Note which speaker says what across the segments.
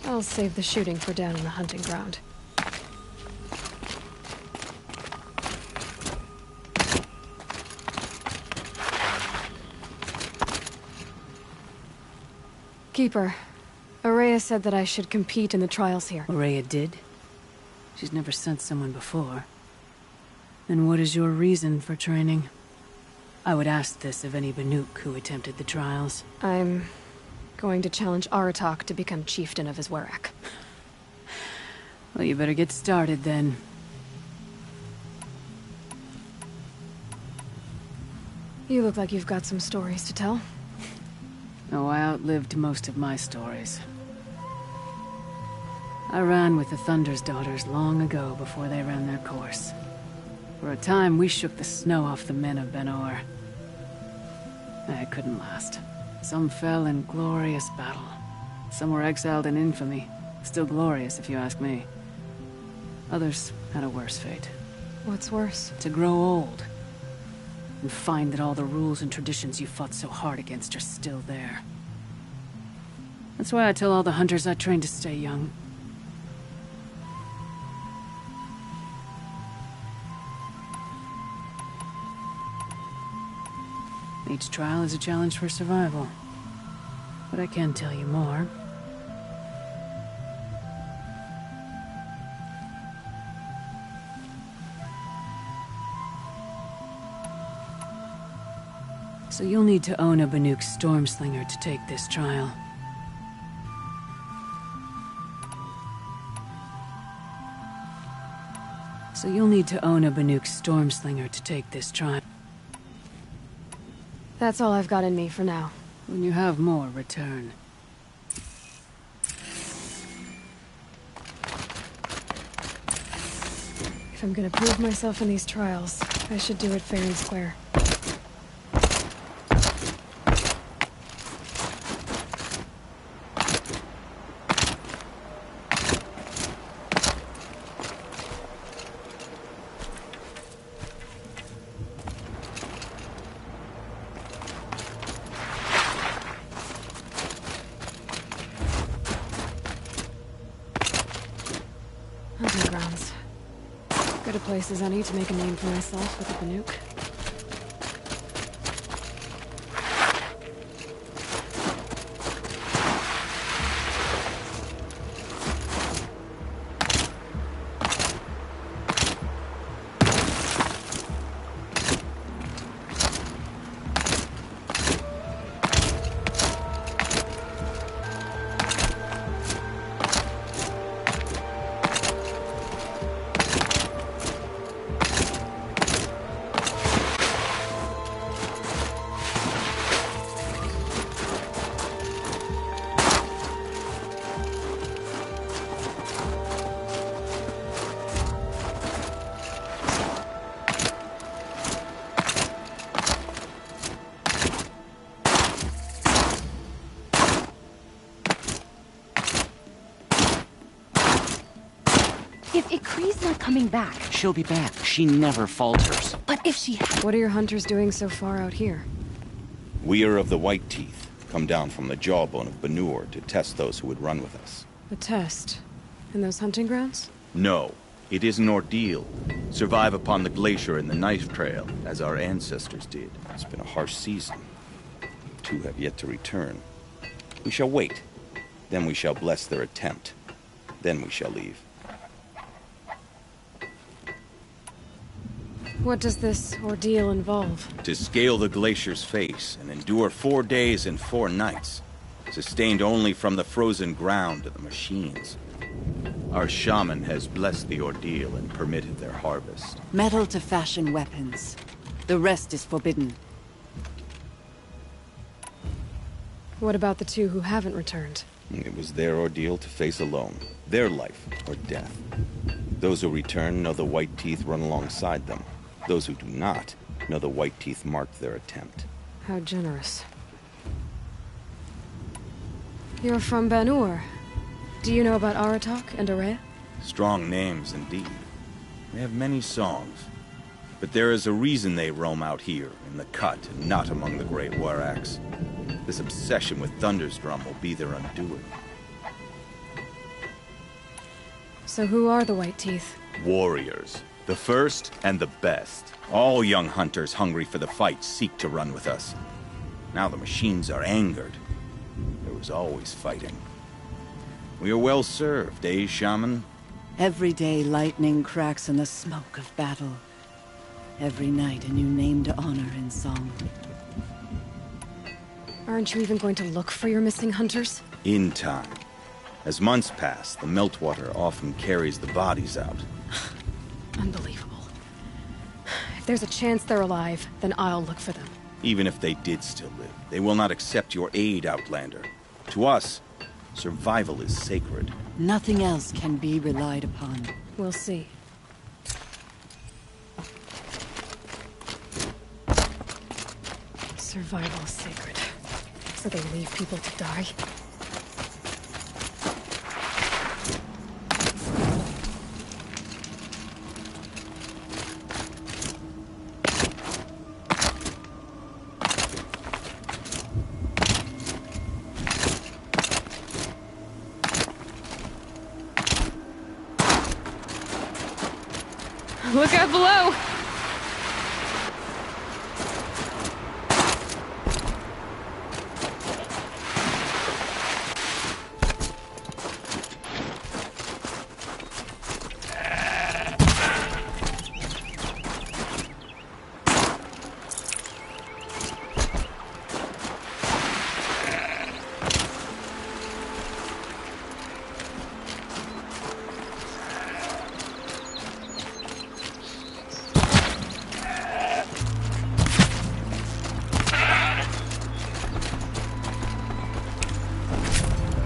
Speaker 1: I'll save the shooting for down in the hunting ground. Keeper, Araya said that I should compete in the trials here.
Speaker 2: Araya did? She's never sent someone before. And what is your reason for training? I would ask this of any Banuk who attempted the trials.
Speaker 1: I'm going to challenge Aratak to become chieftain of his Werk.
Speaker 2: Well, you better get started then.
Speaker 1: You look like you've got some stories to tell.
Speaker 2: Oh, I outlived most of my stories. I ran with the Thunder's daughters long ago before they ran their course. For a time, we shook the snow off the men of Ben-Or. It couldn't last. Some fell in glorious battle. Some were exiled in infamy. Still glorious, if you ask me. Others had a worse fate.
Speaker 1: What's worse?
Speaker 2: To grow old. And find that all the rules and traditions you fought so hard against are still there. That's why I tell all the hunters I train to stay young. Each trial is a challenge for survival. But I can tell you more. So you'll need to own a Banuk Stormslinger to take this trial.
Speaker 1: That's all I've got in me for now.
Speaker 2: When you have more, return.
Speaker 1: If I'm gonna prove myself in these trials, I should do it fair and square. Hunting grounds. Good a place as any to make a name for myself with a Banuk.
Speaker 3: If Ikri's not coming back...
Speaker 4: She'll be back. She never falters.
Speaker 3: But if she...
Speaker 1: What are your hunters doing so far out here?
Speaker 5: We are of the White Teeth, come down from the jawbone of Ben-Or to test those who would run with us.
Speaker 1: A test? In those hunting grounds?
Speaker 5: No, it is an ordeal. Survive upon the glacier and the knife trail, as our ancestors did. It's been a harsh season. Two have yet to return. We shall wait. Then we shall bless their attempt. Then we shall leave.
Speaker 1: What does this ordeal involve?
Speaker 5: To scale the glacier's face and endure 4 days and 4 nights, sustained only from the frozen ground of the machines. Our shaman has blessed the ordeal and permitted their harvest.
Speaker 2: Metal to fashion weapons. The rest is forbidden.
Speaker 1: What about the two who haven't returned?
Speaker 5: It was their ordeal to face alone. Their life or death. Those who return know the White Teeth run alongside them. Those who do not know the White Teeth marked their attempt.
Speaker 1: How generous. You're from Ben-Or. Do you know about Aratak and Araya?
Speaker 5: Strong names indeed. They have many songs. But there is a reason they roam out here, in the cut, and not among the great Waraks. This obsession with Thunder's Drum will be their undoing.
Speaker 1: So who are the White Teeth?
Speaker 5: Warriors. The first and the best. All young hunters hungry for the fight seek to run with us. Now the machines are angered. There was always fighting. We are well served, eh, Shaman?
Speaker 2: Every day lightning cracks in the smoke of battle. Every night a new name to honor in song.
Speaker 1: Aren't you even going to look for your missing hunters?
Speaker 5: In time. As months pass, the meltwater often carries the bodies out.
Speaker 1: Unbelievable. If there's a chance they're alive, then I'll look for them.
Speaker 5: Even if they did still live, they will not accept your aid, Outlander. To us, survival is sacred.
Speaker 2: Nothing else can be relied upon.
Speaker 1: We'll see. Survival is sacred. So they leave people to die? Look out below!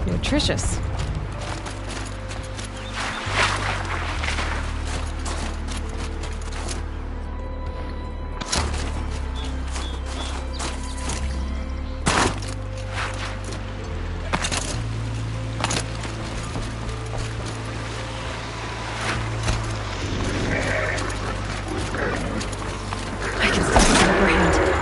Speaker 1: Nutritious. I can still get an upper hand.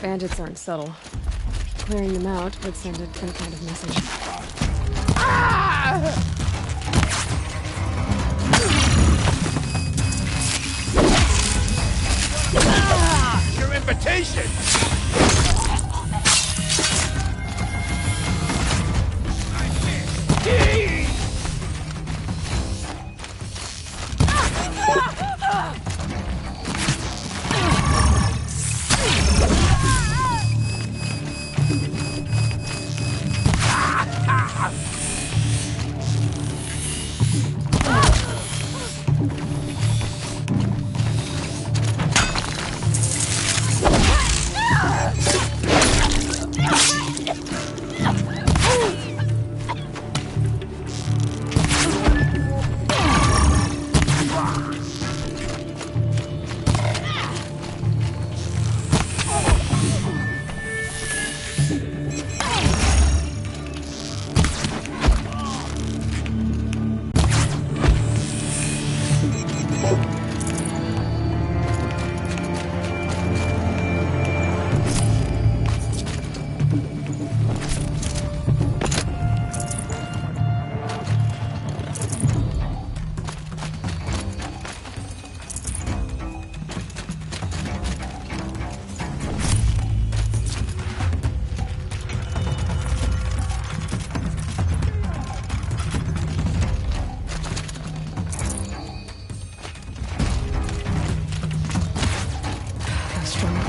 Speaker 1: Bandits aren't subtle. Clearing them out would send a different kind of message.
Speaker 5: Your invitation!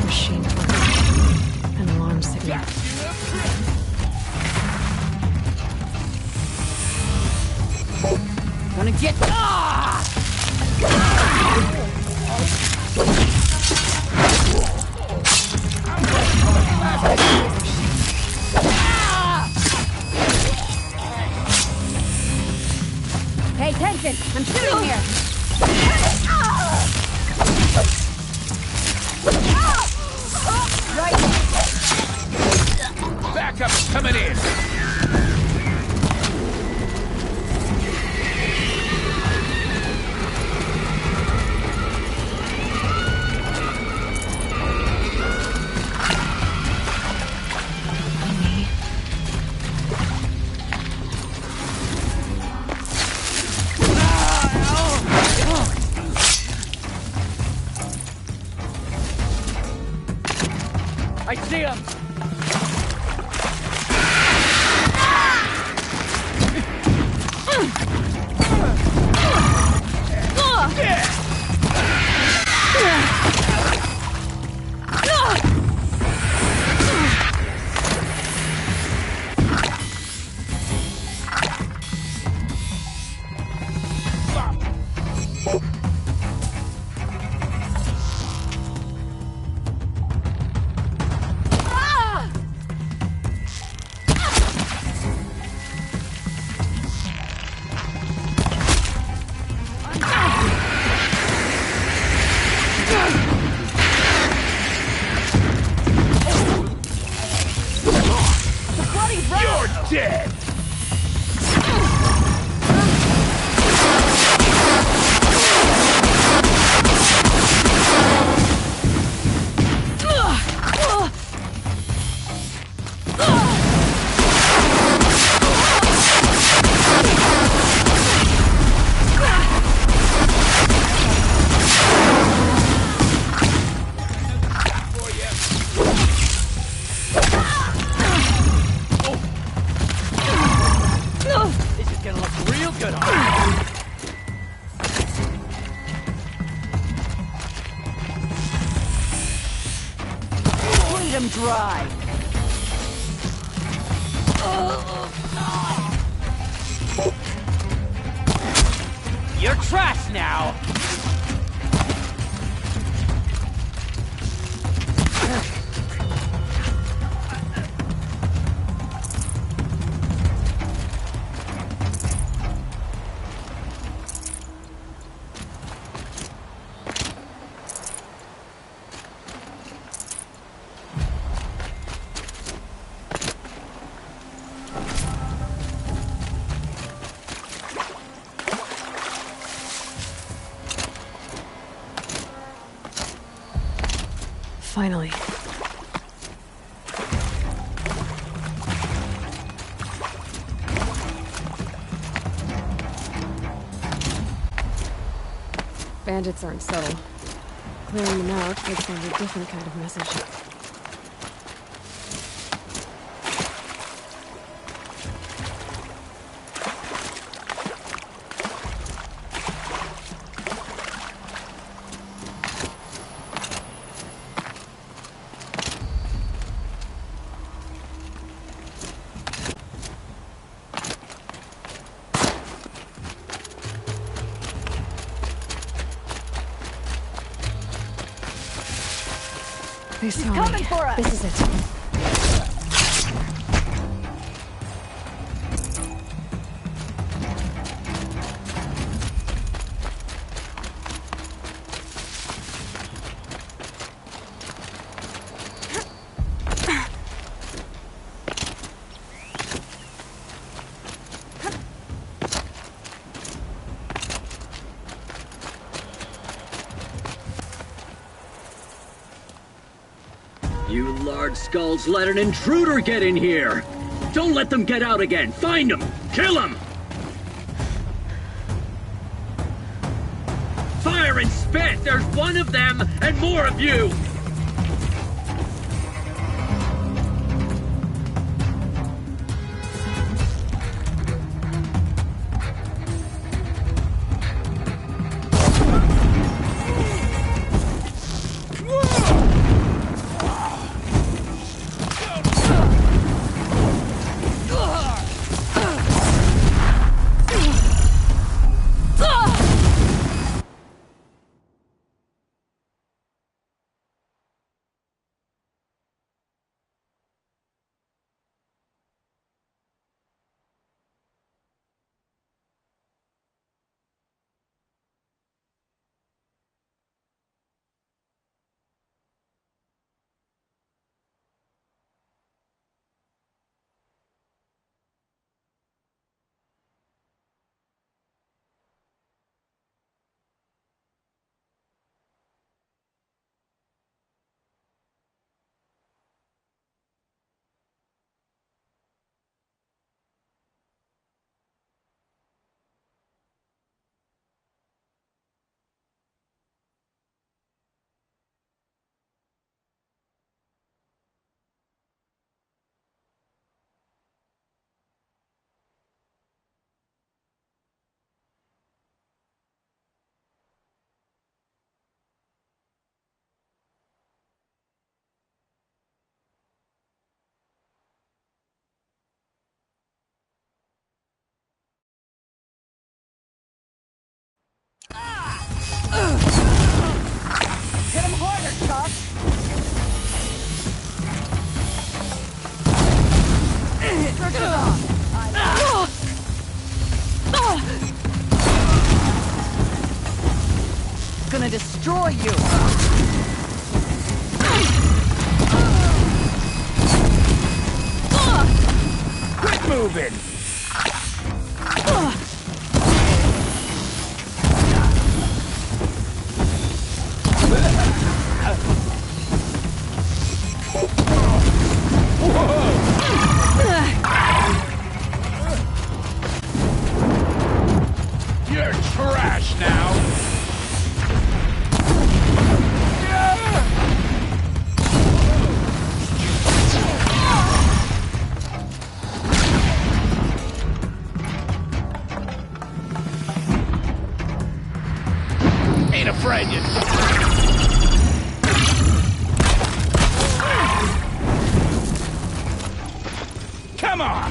Speaker 1: Machine. An alarm signal.
Speaker 2: Gonna get...
Speaker 3: Pay attention! I'm shooting here!
Speaker 5: Backup is coming in!
Speaker 6: I see him!
Speaker 5: You're dead!
Speaker 6: This is gonna look real good on you. Bleed him dry. You're trash now.
Speaker 1: Finally. bandits aren't subtle. Clearing them out would send a different kind of message. They saw me.
Speaker 3: Coming for us.
Speaker 1: This is it.
Speaker 7: You large skulls let an intruder get in here! Don't let them get out again! Find them! Kill them! Fire and spit! There's one of them and more of you!
Speaker 3: Hit him harder, Chuck. Search it off. Gonna destroy you.
Speaker 6: Quit moving! You're trash now! Ain't afraid you. Come on!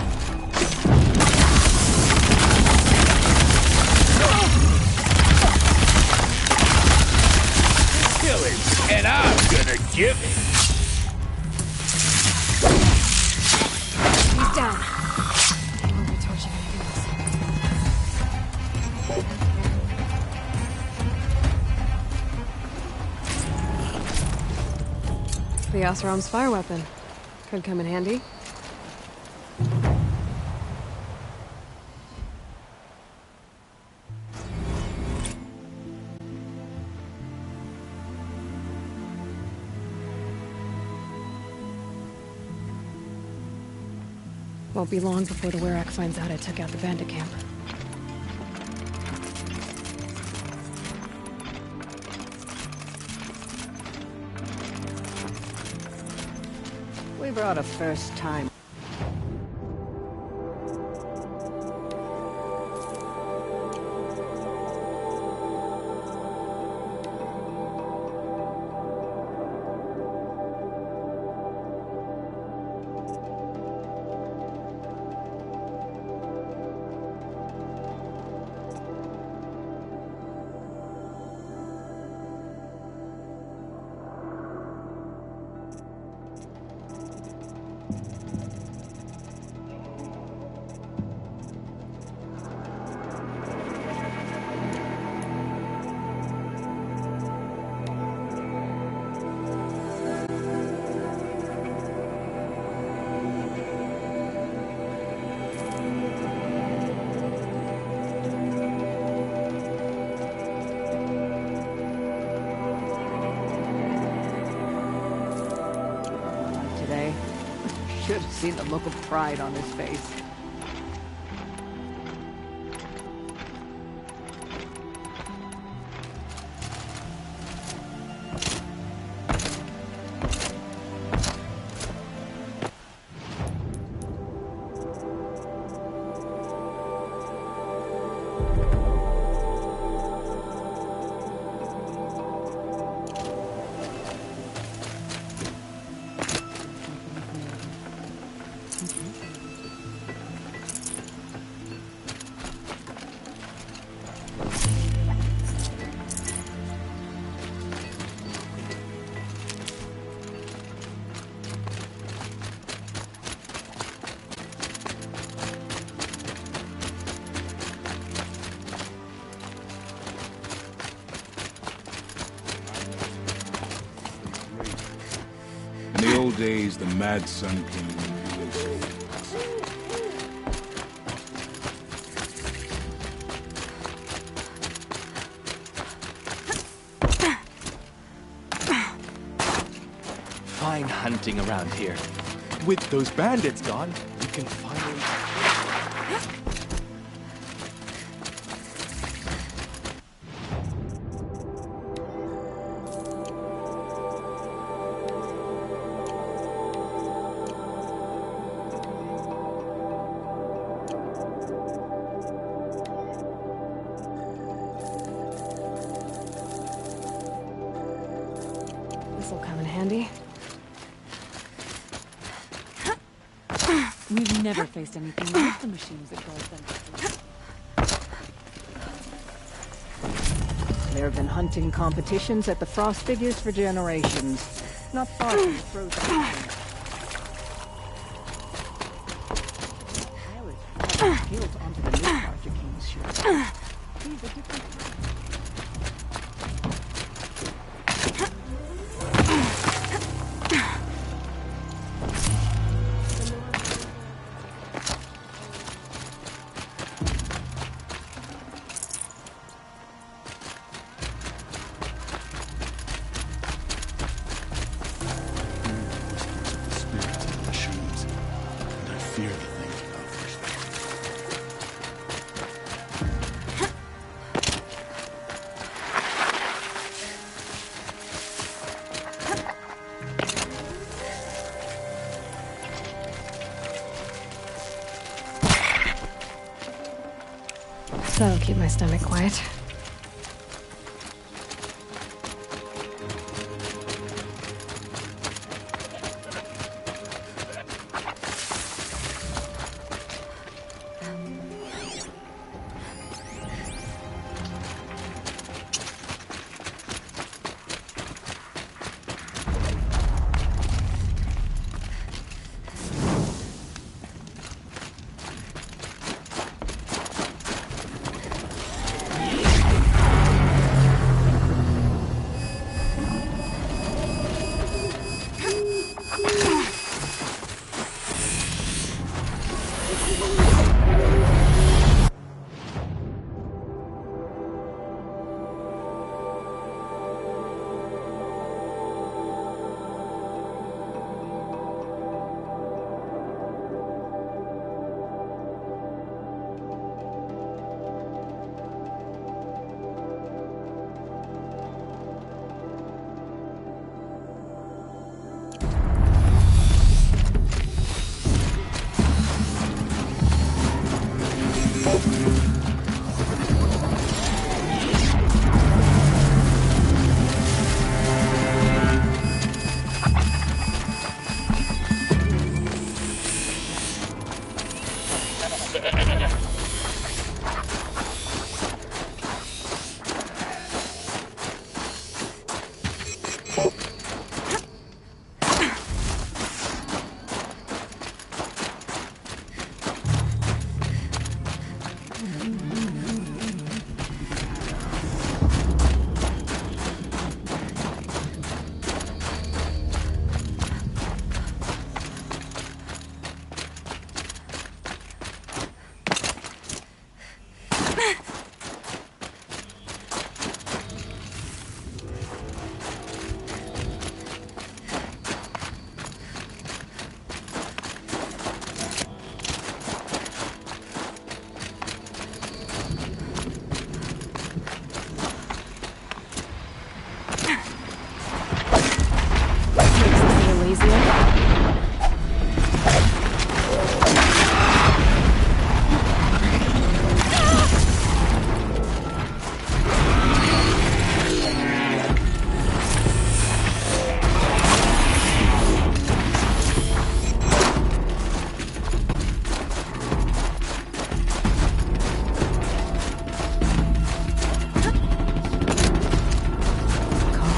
Speaker 6: Kill him, and I'm gonna give him.
Speaker 1: He's down. I'll be torching anything else. The Oseram's fire weapon. Could come in handy. Won't be long before the Werk finds out I took out the bandit camp.
Speaker 8: We brought a first time. Should have seen the look of pride on his face.
Speaker 9: In the old days, the Mad Sun King would
Speaker 6: Fine hunting around here. With those bandits gone, we can finally...
Speaker 1: This'll come in handy.
Speaker 2: We've never faced anything like the machines that caused them.
Speaker 8: There have been hunting competitions at the Frost Figures for generations. Not far from the Throat Station. Pilots built onto the new Archer King's ship. These are different.
Speaker 1: That'll keep my stomach quiet.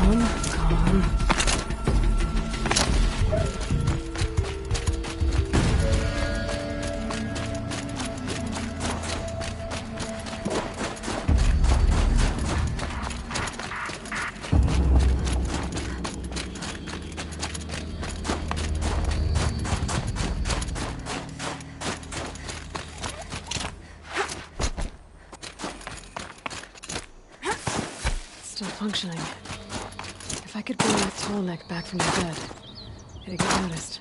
Speaker 1: Calm, calm. Still functioning. If I could bring that tall neck back from the dead, it'd get noticed.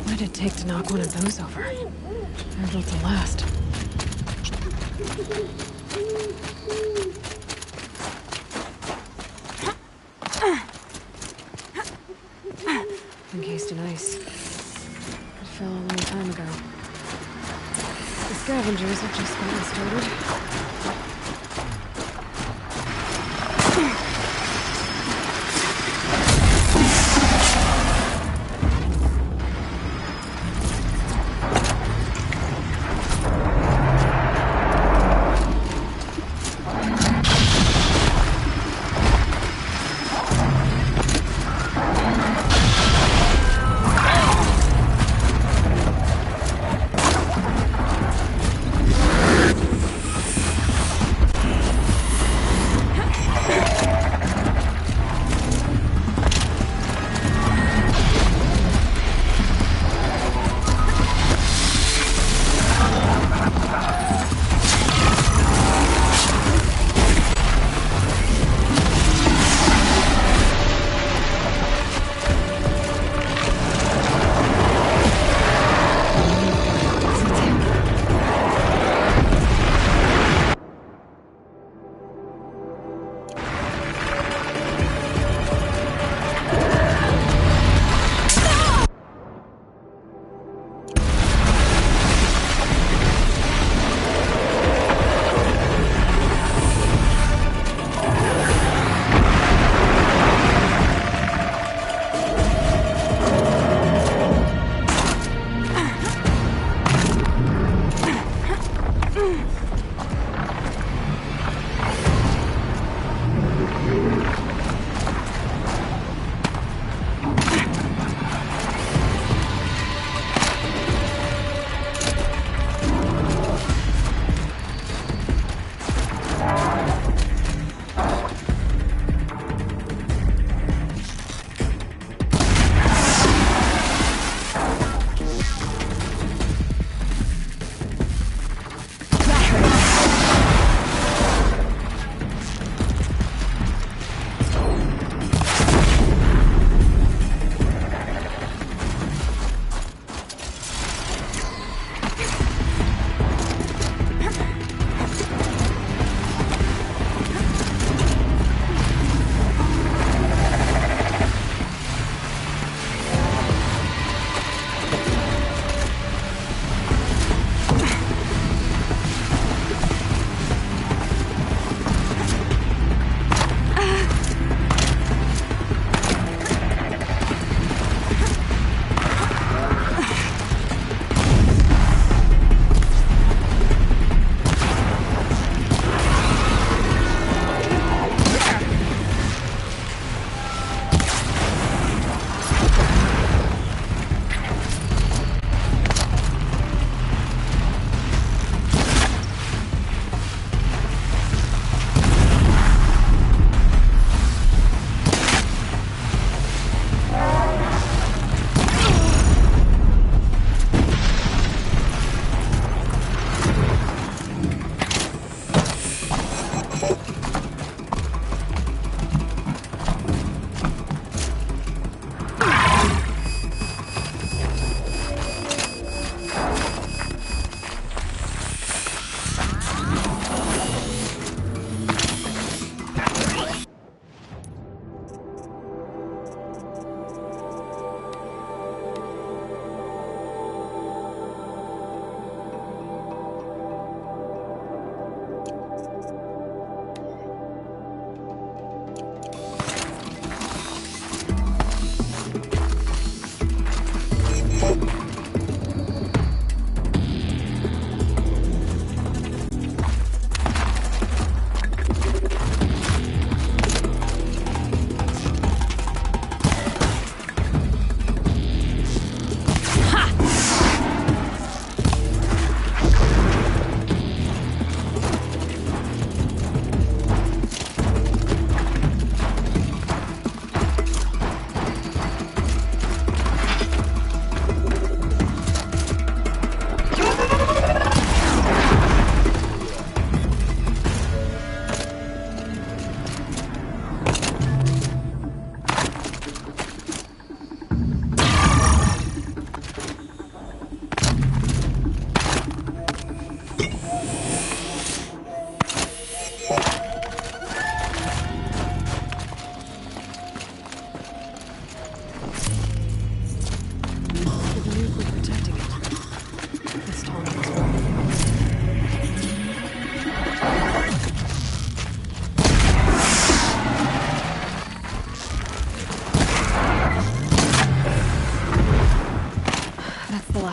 Speaker 1: What did it take to knock one of those over? They're built to last. Encased in ice. It fell a long time ago. The scavengers have just gotten started.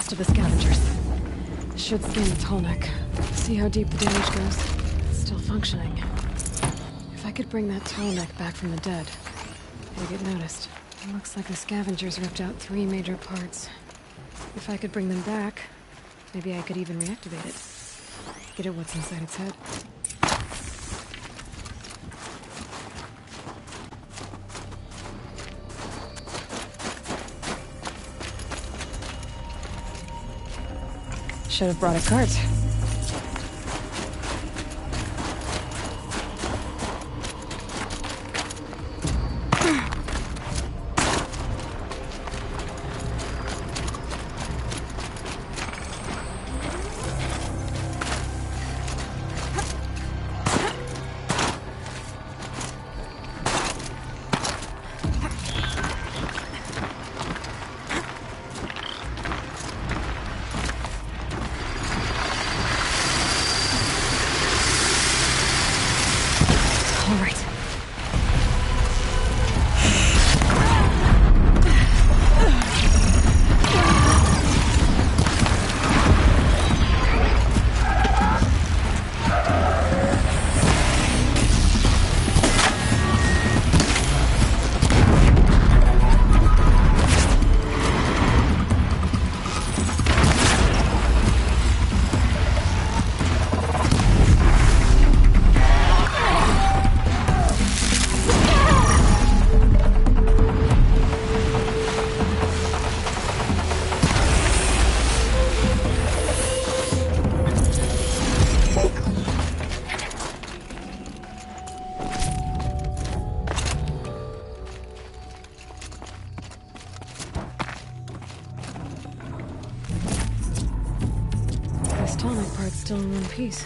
Speaker 1: last of the scavengers. Should scan the tallneck. See how deep the damage goes. It's still functioning. If I could bring that tallneck back from the dead, it'd get noticed. It looks like the scavengers ripped out 3 major parts. If I could bring them back, maybe I could even reactivate it. Get at what's inside its head. Should have brought a cart. Tonic part's still in one piece.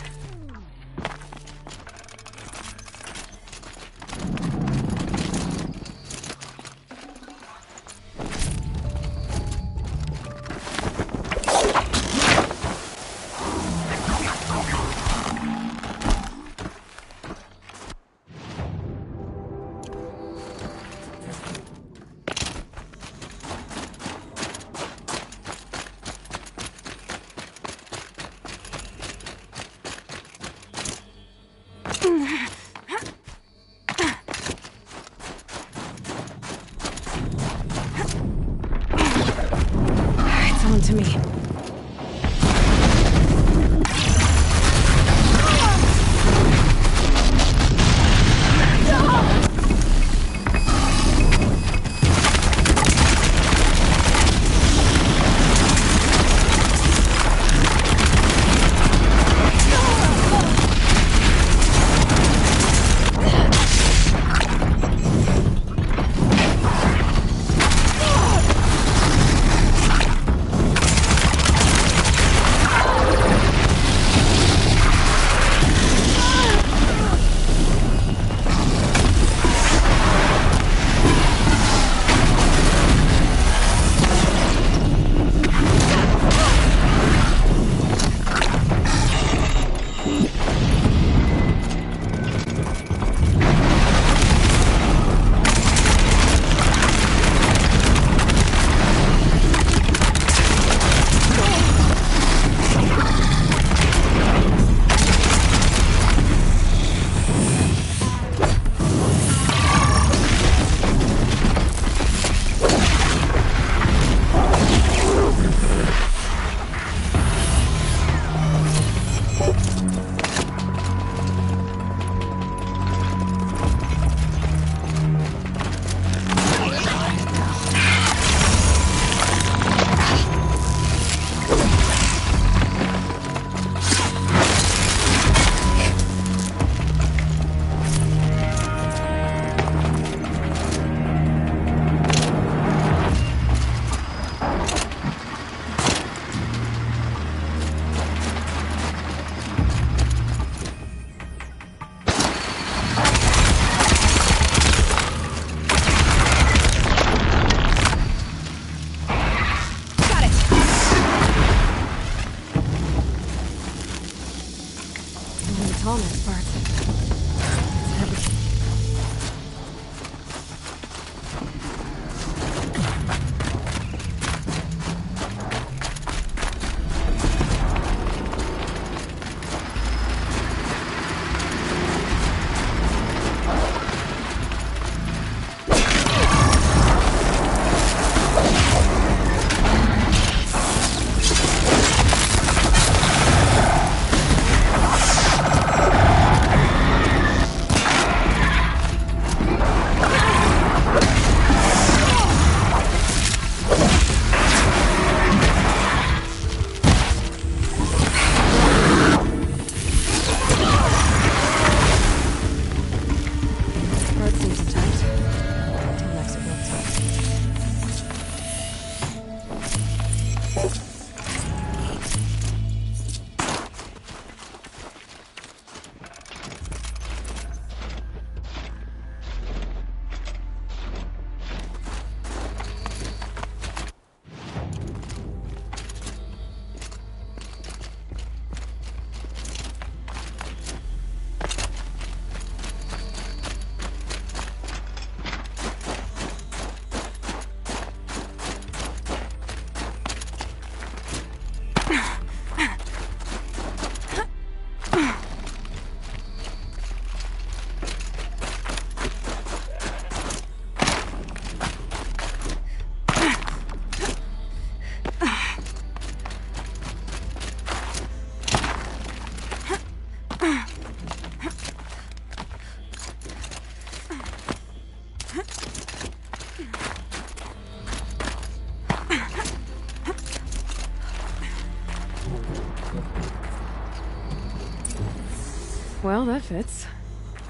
Speaker 1: Well, that fits.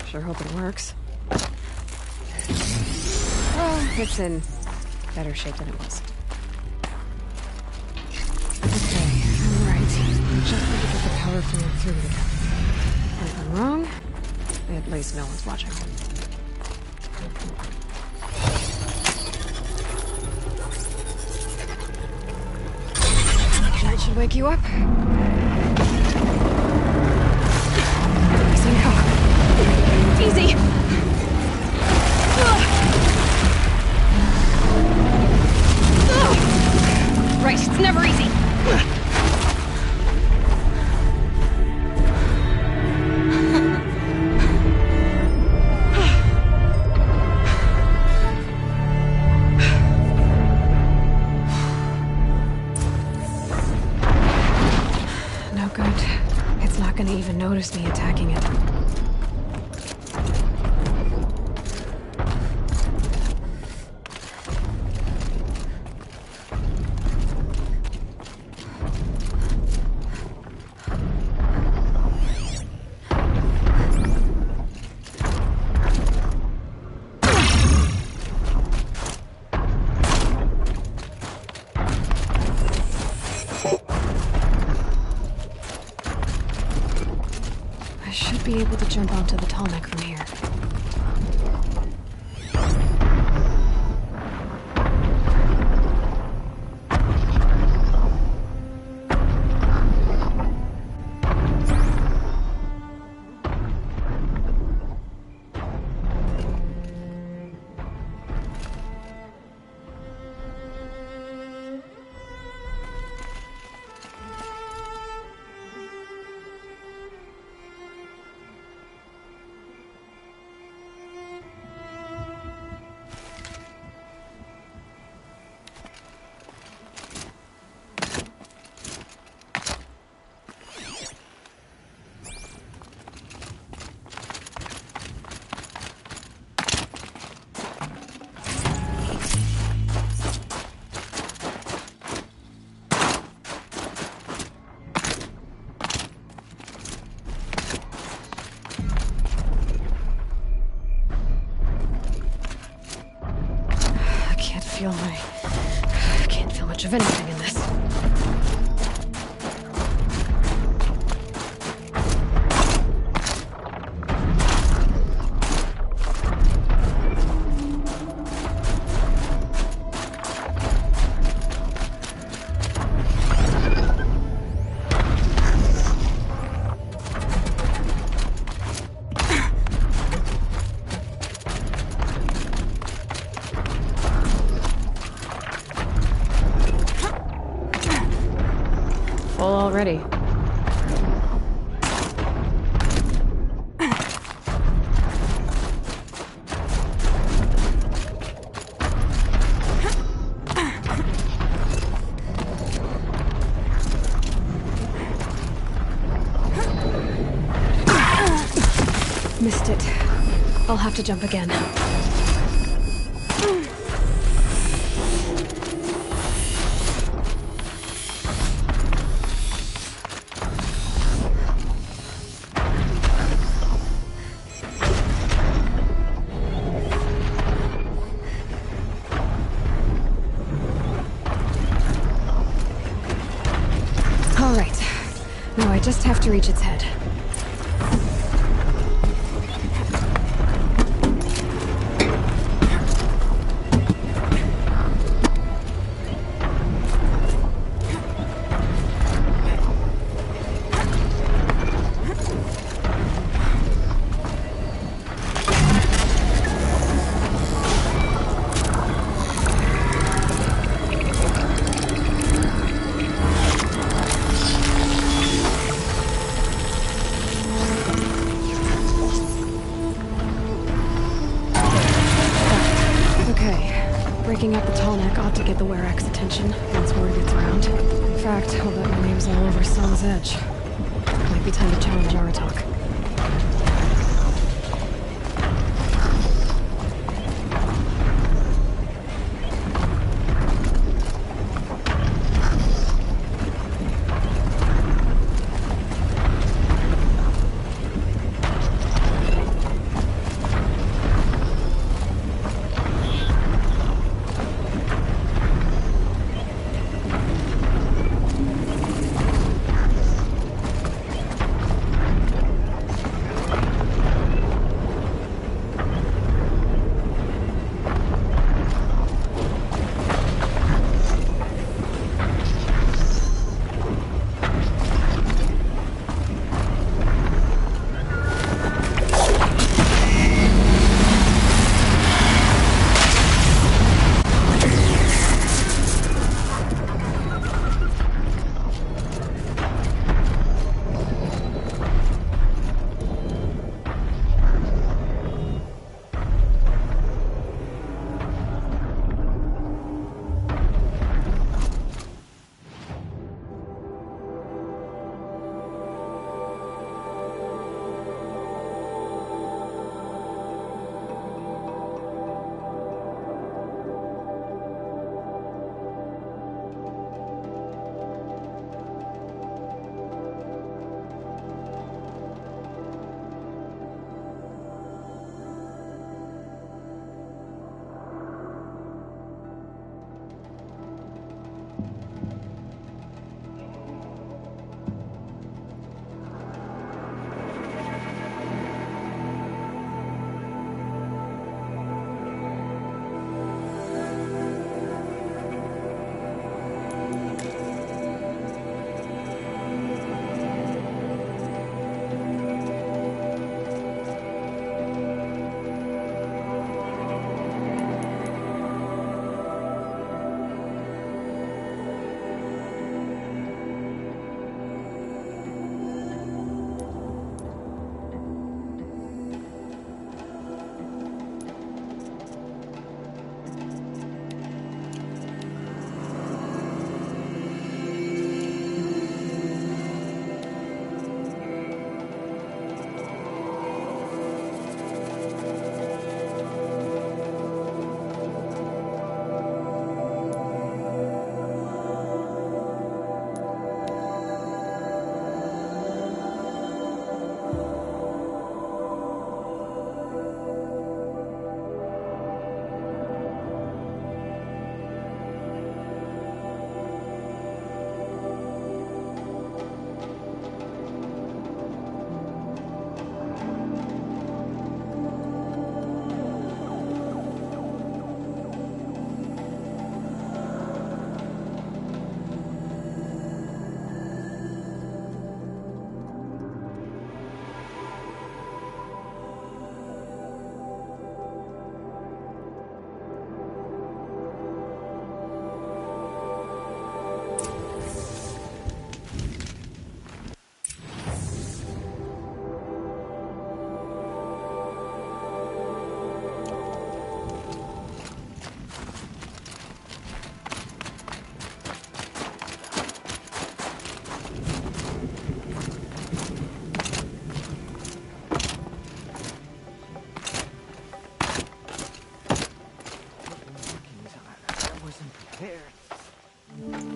Speaker 1: Sure hope it works. Well, it's in better shape than it was. Okay, I'm right. I just need to get the power flowing through it again. And if I'm wrong, at least no one's watching. That should wake you up. Easy now. Easy! Right, it's never easy. No good. It's not gonna even notice me attacking it. Be able to jump onto the tall neck from here. I can't feel much of anything in this. Full already. Missed it. I'll have to jump again. All right. Now I just have to reach its head. Breaking up the tall neck ought to get the Werk's attention once word gets around. In fact, I'll bet my name's all over Sun's Edge. Might be time to challenge Aratok.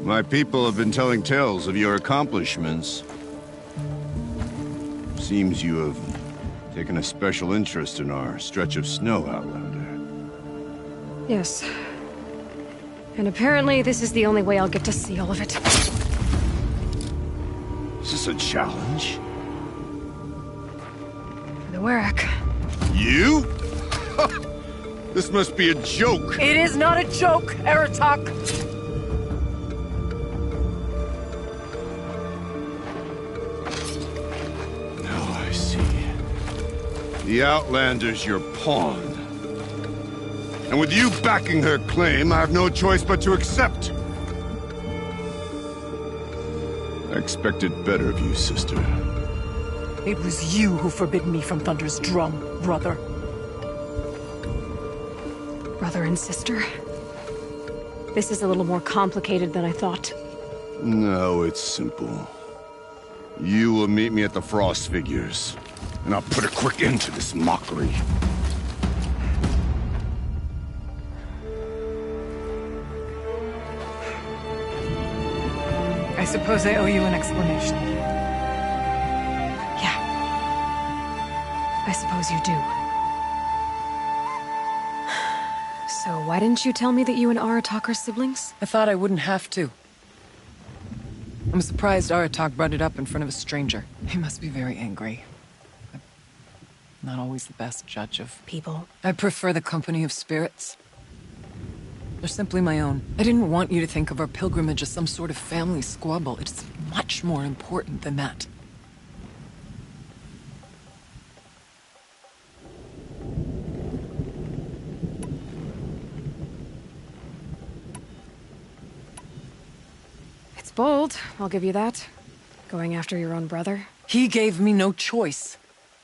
Speaker 10: My people have been telling tales of your accomplishments. Seems you have taken a special interest in our stretch of snow, Outlander.
Speaker 1: Yes. And apparently this is the only way I'll get to see all of it.
Speaker 10: Is this a challenge?
Speaker 1: For the Werk.
Speaker 10: You? This must be a joke.
Speaker 2: It is not a joke, Aratak!
Speaker 10: Now I see. The Outlander's your pawn. And with you backing her claim, I have no choice but to accept. I expected better of you, sister.
Speaker 8: It was you who forbid me from Thunder's drum, brother.
Speaker 1: Brother and sister? This is a little more complicated than I thought.
Speaker 10: No, it's simple. You will meet me at the Frost Figures, and I'll put a quick end to this mockery.
Speaker 8: I suppose I owe you an explanation.
Speaker 1: Yeah. I suppose you do. So why didn't you tell me that you and Aratak are siblings?
Speaker 2: I thought I wouldn't have to. I'm surprised Aratak brought it up in front of a stranger. He must be very angry. I'm not always the best judge of
Speaker 1: People.
Speaker 2: I prefer the company of spirits. They're simply my own. I didn't want you to think of our pilgrimage as some sort of family squabble. It's much more important than that.
Speaker 1: It's bold, I'll give you that. Going after your own brother.
Speaker 2: He gave me no choice.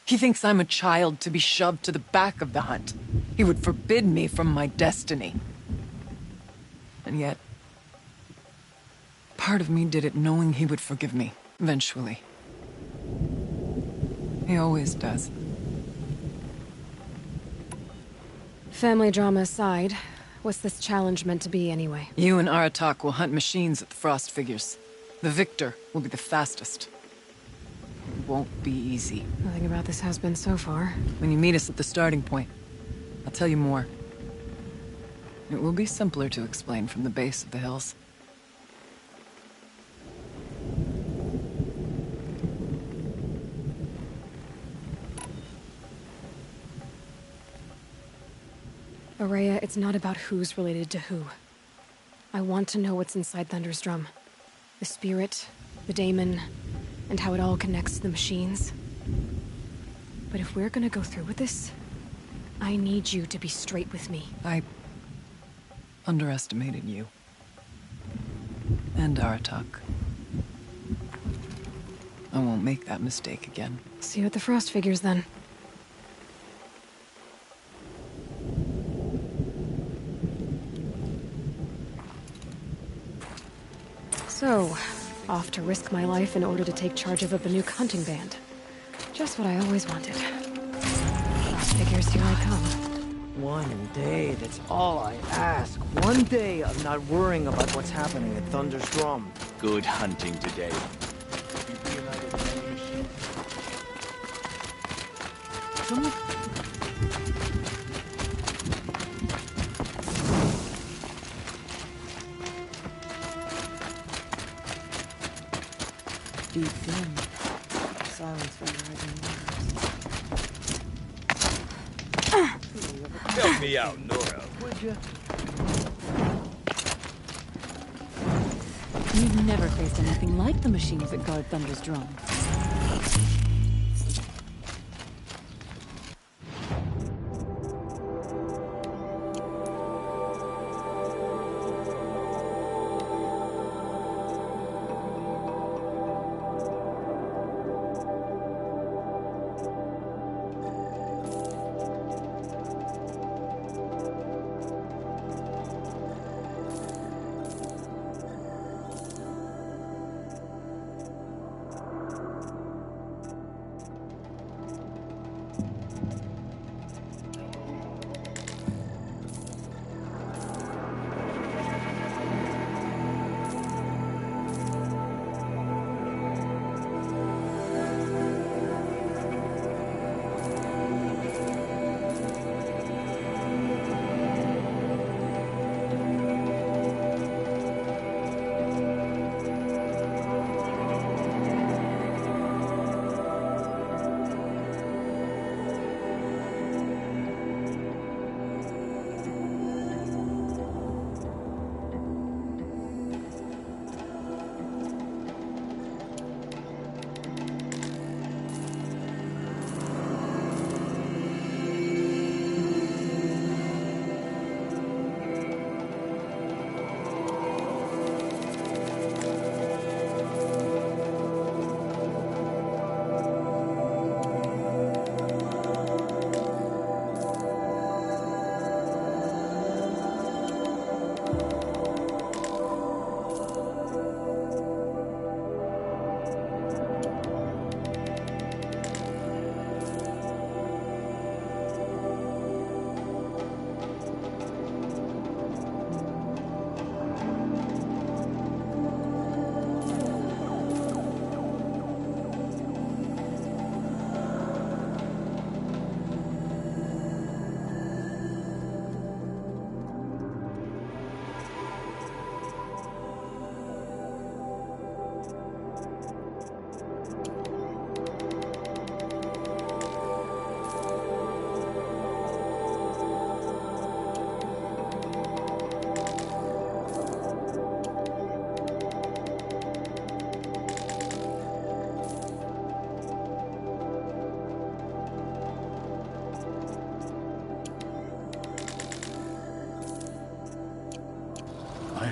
Speaker 2: He thinks I'm a child to be shoved to the back of the hunt. He would forbid me from my destiny. And yet, part of me did it knowing he would forgive me, eventually. He always does.
Speaker 1: Family drama aside, what's this challenge meant to be anyway?
Speaker 2: You and Aratak will hunt machines at the Frost Figures. The victor will be the fastest. It won't be easy.
Speaker 1: Nothing about this has been so far.
Speaker 2: When you meet us at the starting point, I'll tell you more. It will be simpler to explain from the base of the hills.
Speaker 1: Araya, it's not about who's related to who. I want to know what's inside Thunder's drum. The spirit, the daemon, and how it all connects to the machines. But if we're gonna go through with this, I need you to be straight with me.
Speaker 2: I underestimated you. And Aratak. I won't make that mistake again.
Speaker 1: See you at the Frost Figures, then. So, off to risk my life in order to take charge of a Banuk hunting band. Just what I always wanted. Frost Figures, here I come.
Speaker 11: One day, that's all I ask. One day of not worrying about what's happening at Thunder's Drum.
Speaker 6: Good hunting today.
Speaker 11: Someone... Deep in, silence from the rising waters.
Speaker 5: Help me out, Nora.
Speaker 11: Would you?
Speaker 3: You've never faced anything like the machines that guard Thunder's drum.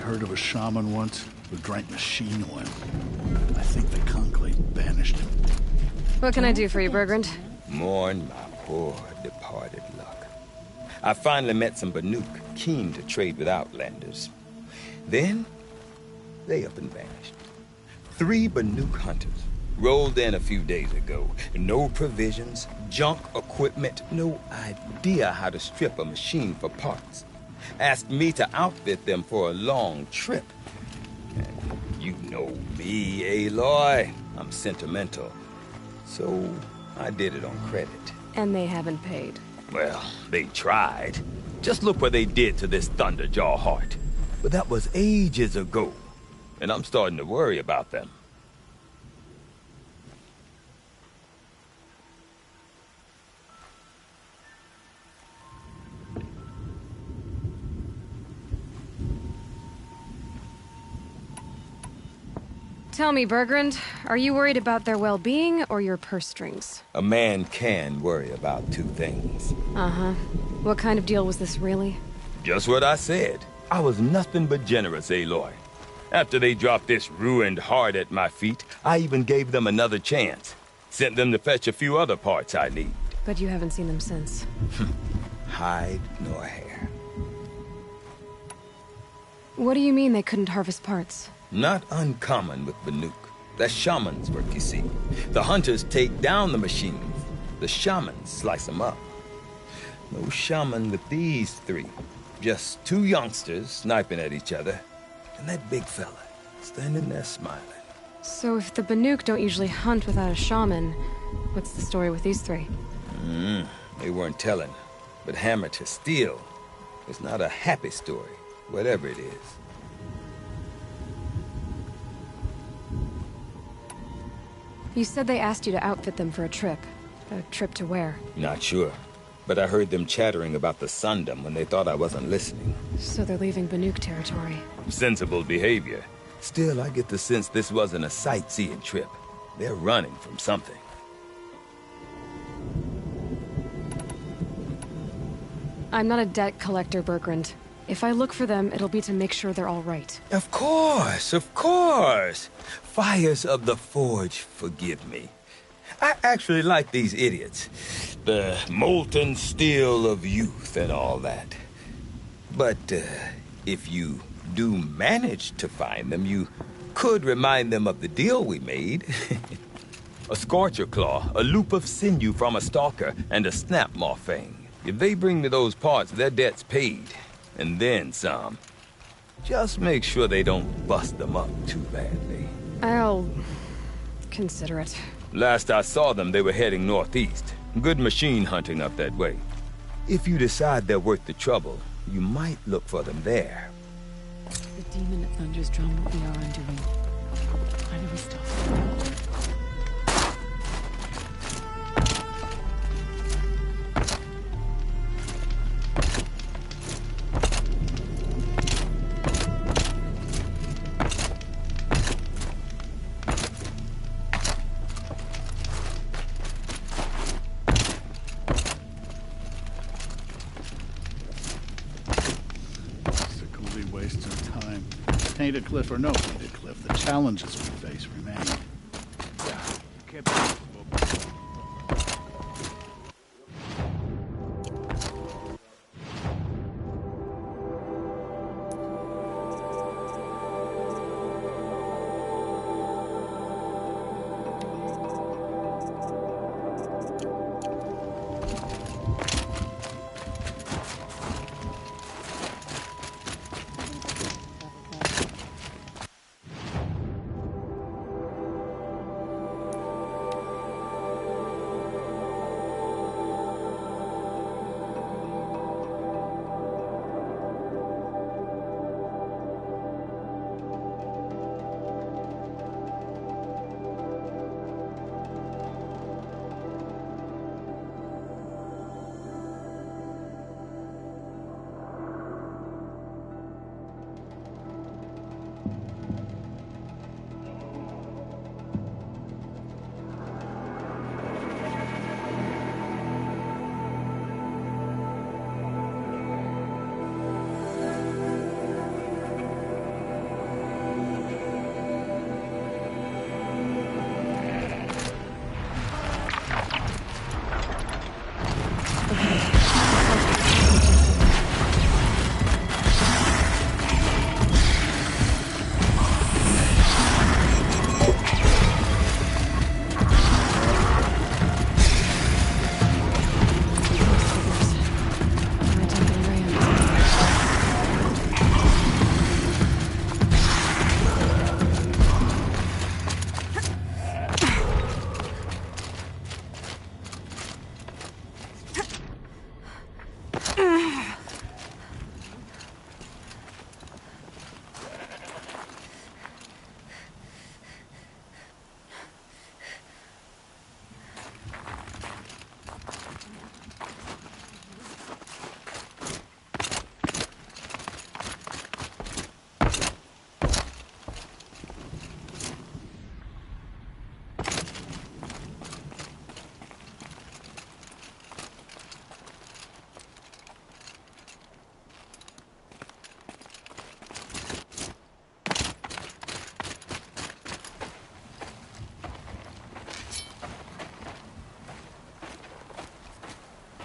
Speaker 12: heard of a shaman once who drank machine oil. I think the conclave banished him.
Speaker 1: What can I do for you, Bergrand?
Speaker 13: Mourn my poor departed luck. I finally met some Banuk keen to trade with Outlanders. Then, they up and vanished. 3 Banuk hunters rolled in a few days ago. No provisions, junk equipment, no idea how to strip a machine for parts. Asked me to outfit them for a long trip. And you know me, Aloy. I'm sentimental. So, I did it on credit.
Speaker 1: And they haven't paid.
Speaker 13: Well, they tried. Just look what they did to this Thunderjaw heart. But that was ages ago. And I'm starting to worry about them.
Speaker 1: Tell me, Bergrand, are you worried about their well-being or your purse strings?
Speaker 13: A man can worry about 2 things.
Speaker 1: Uh-huh. What kind of deal was this, really?
Speaker 13: Just what I said. I was nothing but generous, Aloy. After they dropped this ruined heart at my feet, I even gave them another chance. Sent them to fetch a few other parts I need.
Speaker 1: But you haven't seen them since.
Speaker 13: Hide nor hair.
Speaker 1: What do you mean they couldn't harvest parts?
Speaker 13: Not uncommon with Banuk. That's shaman's work, you see. The hunters take down the machines. The shamans slice them up. No shaman with these 3. Just 2 youngsters sniping at each other. And that big fella standing there smiling.
Speaker 1: So if the Banuk don't usually hunt without a shaman, what's the story with these 3?
Speaker 13: They weren't telling. But hammer to steel. It's not a happy story, whatever it is.
Speaker 1: You said they asked you to outfit them for a trip. A trip to where?
Speaker 13: Not sure. But I heard them chattering about the Sundom when they thought I wasn't listening.
Speaker 1: So they're leaving Banuk territory.
Speaker 13: Sensible behavior. Still, I get the sense this wasn't a sightseeing trip. They're running from something.
Speaker 1: I'm not a debt collector, Bergrand. If I look for them, it'll be to make sure they're all right.
Speaker 13: Of course, of course. Fires of the Forge, forgive me. I actually like these idiots. The molten steel of youth and all that. But if you do manage to find them, you could remind them of the deal we made. A Scorcher Claw, a loop of sinew from a stalker, and a Snapmaw Fang. If they bring me those parts, their debt's paid. And then some. Just make sure they don't bust them up too badly.
Speaker 1: I'll consider it.
Speaker 13: Last I saw them, they were heading northeast. Good machine hunting up that way. If you decide they're worth the trouble, you might look for them there.
Speaker 2: The demon at Thunder's drum what we are undoing. Why do we stop?
Speaker 12: Painted cliff or no painted cliff, the challenges we face remain.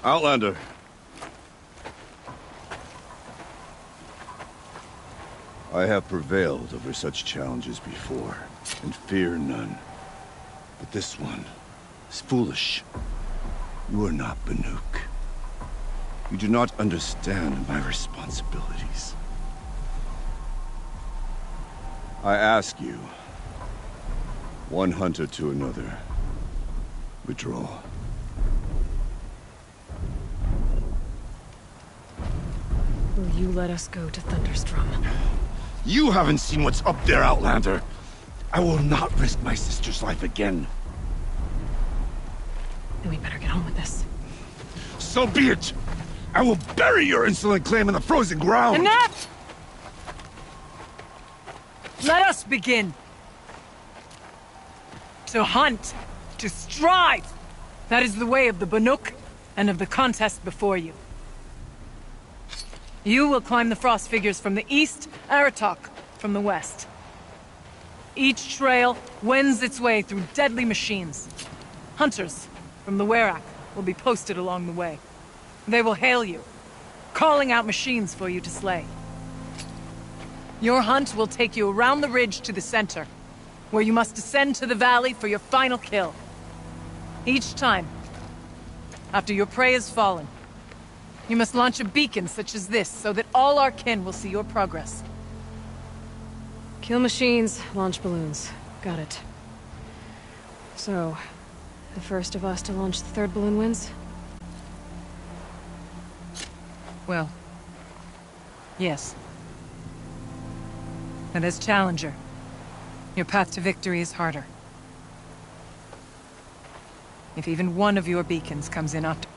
Speaker 10: Outlander. I have prevailed over such challenges before, and fear none. But this one is foolish. You are not Banuk. You do not understand my responsibilities. I ask you, one hunter to another, withdraw.
Speaker 1: Will you let us go to Thunderstrom?
Speaker 10: You haven't seen what's up there, Outlander. I will not risk my sister's life again.
Speaker 1: Then we better get on with this.
Speaker 10: So be it! I will bury your insolent claim in the frozen ground!
Speaker 2: Enough! Let us begin. To hunt, to strive. That is the way of the Banuk and of the contest before you. You will climb the frost figures from the east, Aratok from the west. Each trail wends its way through deadly machines. Hunters from the Werk will be posted along the way. They will hail you, calling out machines for you to slay. Your hunt will take you around the ridge to the center, where you must descend to the valley for your final kill. Each time, after your prey has fallen, you must launch a beacon such as this, so that all our kin will see your progress.
Speaker 1: Kill machines, launch balloons. Got it. So, the first of us to launch the third balloon wins?
Speaker 2: Well, yes. And as challenger, your path to victory is harder. If even one of your beacons comes in after...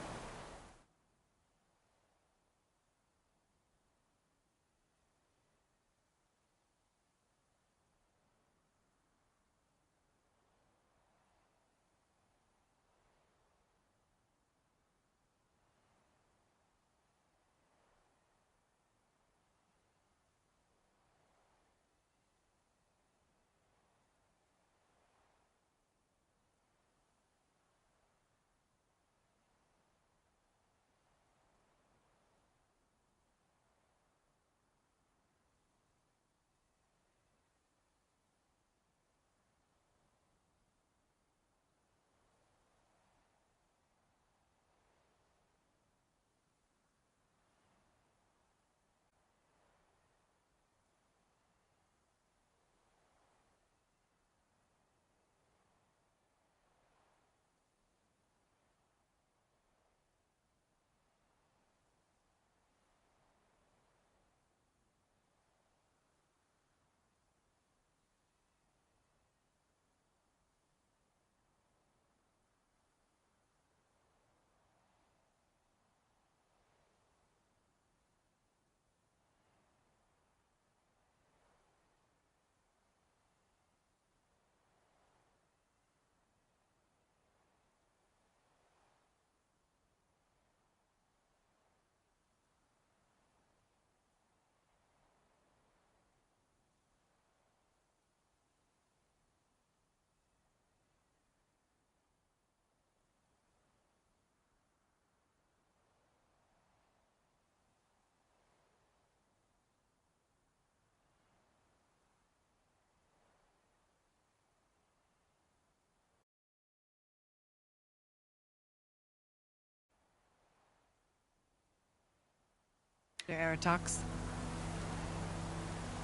Speaker 2: Aratox.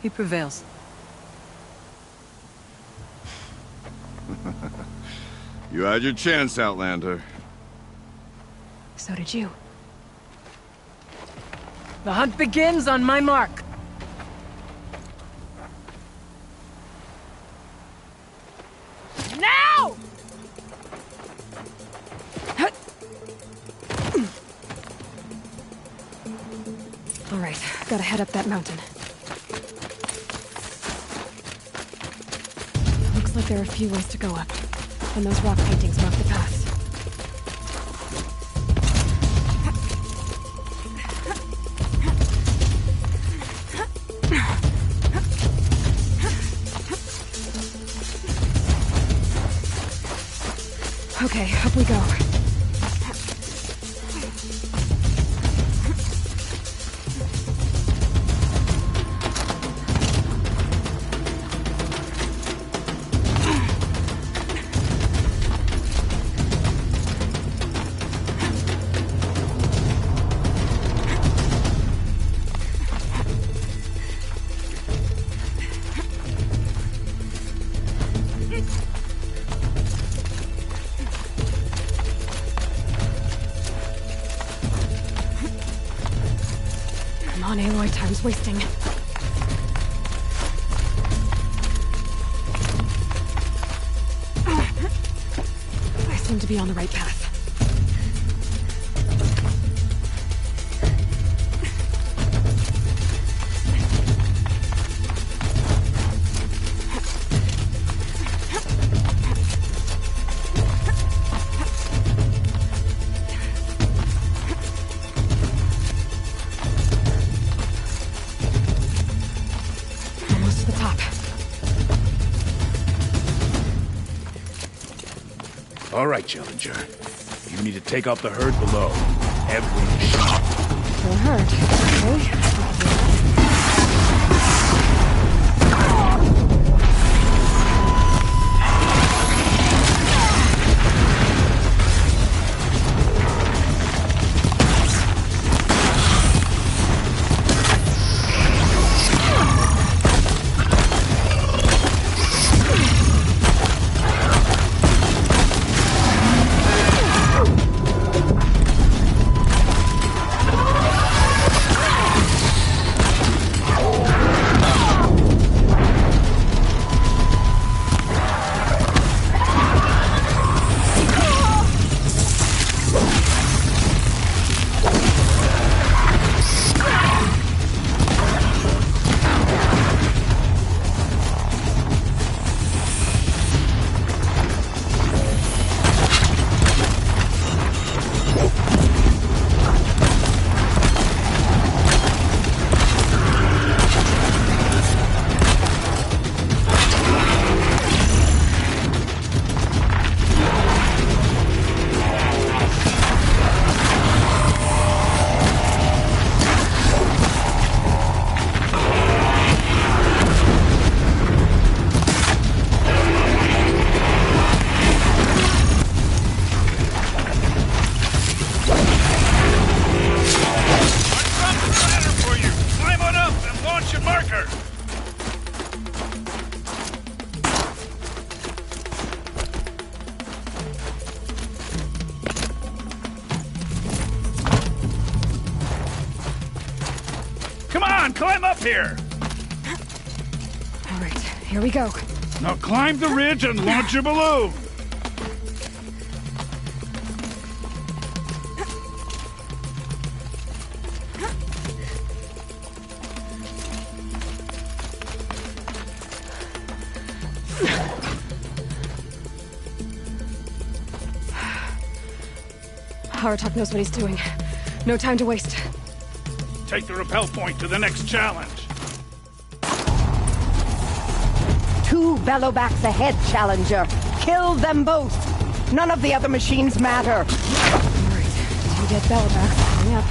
Speaker 2: He prevails.
Speaker 10: You had your chance, Outlander.
Speaker 1: So did you.
Speaker 2: The hunt begins on my mark. Now!
Speaker 1: All right, gotta head up that mountain. Looks like there are a few ways to go up, and those rock paintings mark the path. Okay, up we go. Come on, Aloy, time's wasting. I seem to be on the right path.
Speaker 9: All right, Challenger. You need to take out the herd below. Every machine.
Speaker 1: The herd, okay.
Speaker 9: Climb up here!
Speaker 1: All right, here we go.
Speaker 9: Now climb the ridge and launch your balloon!
Speaker 1: Haratok knows what he's doing. No time to waste.
Speaker 9: Take the rappel point to the next challenge.
Speaker 8: 2 bellowbacks ahead, Challenger. Kill them both. None of the other machines matter.
Speaker 1: All right, 2 dead bellowbacks coming up.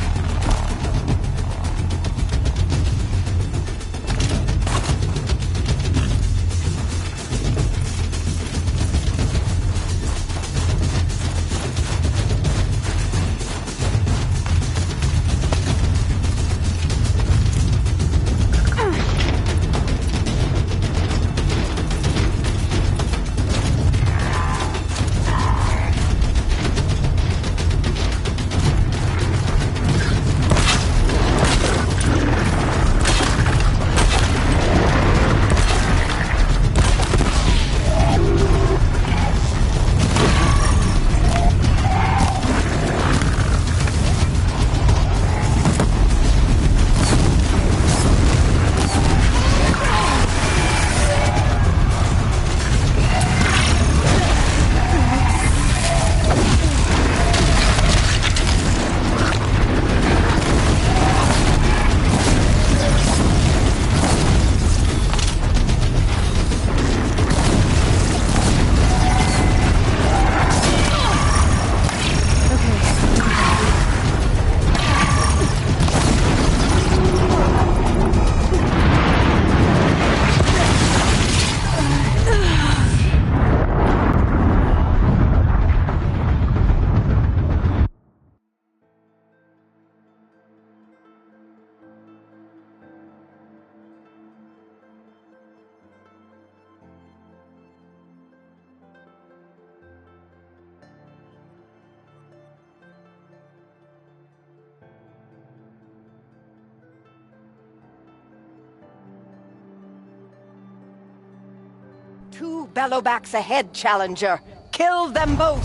Speaker 8: 2 bellowbacks ahead, Challenger. Kill them both.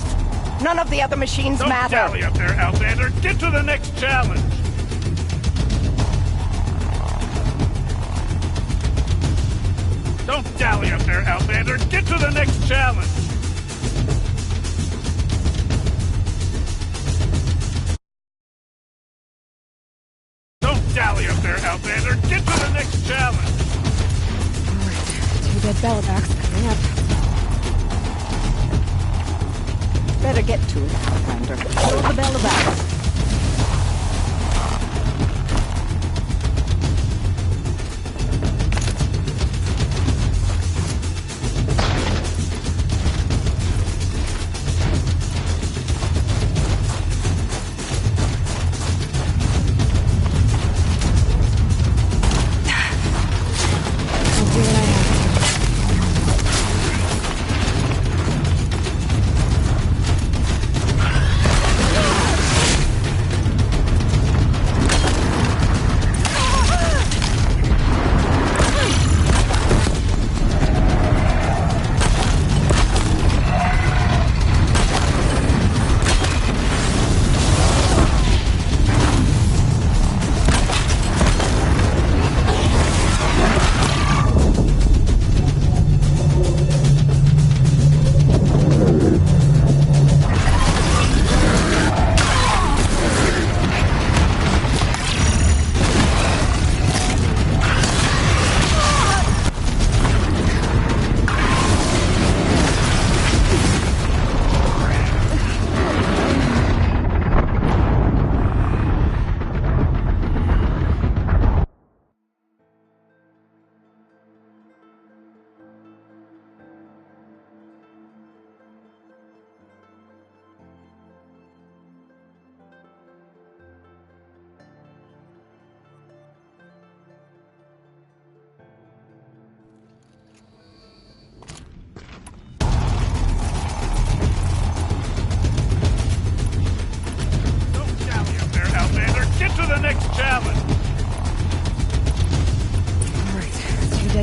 Speaker 8: None of the other machines matter.
Speaker 9: Don't dally up there, Outlander. Get to the next challenge. Don't dally up there, Outlander. Get to the next challenge. Don't dally up there, Outlander. Get to the next challenge.
Speaker 1: Alright, 2 dead bellowbacks coming up.
Speaker 8: Better get to it, Outlander. Kill the bellowbacks.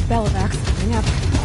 Speaker 1: Bellowbacks coming up.